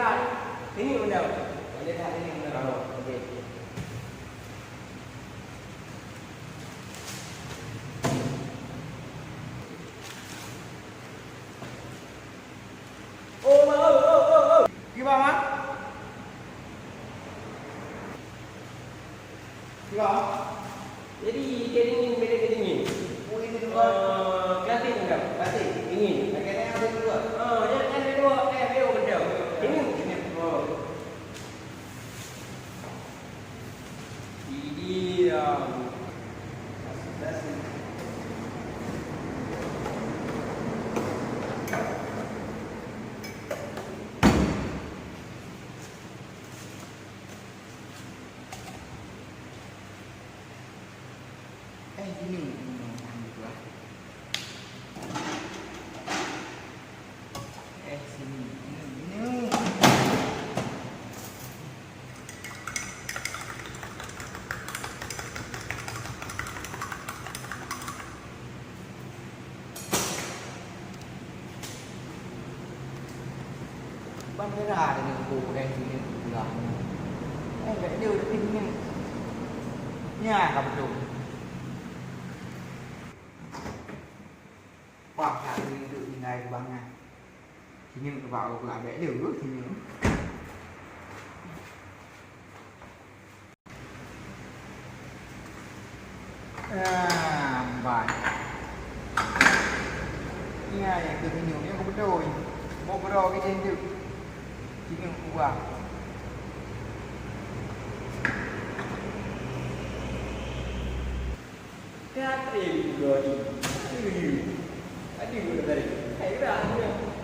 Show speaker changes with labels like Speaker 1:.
Speaker 1: lihat. Ini benda. Lihat ini benda. Okey. Oh. Gimana? Gimana? Jadi dingin, beda dingin.
Speaker 2: Oh ini juga.
Speaker 1: Klasik enggak? Klasik, dingin.
Speaker 2: Akhirnya ada dua.
Speaker 1: Dia ada dua. Dia benda. Ini. Oh. Ini
Speaker 2: Gini. Sini. Ini. Ban cái rà này cụ đây thì là em phải đưa được tin nhưng nhà gặp chủ hoặc là tự như này của bạn này thì nhưng vào lại vẽ đều ước thì những bài nhà này từ nhiều nhưng không biết rồi một cái đồ cái trên được chỉ cần cụ vào
Speaker 1: cái gì rồi? Cái gì? Cái gì rồi đây? Thấy ra không?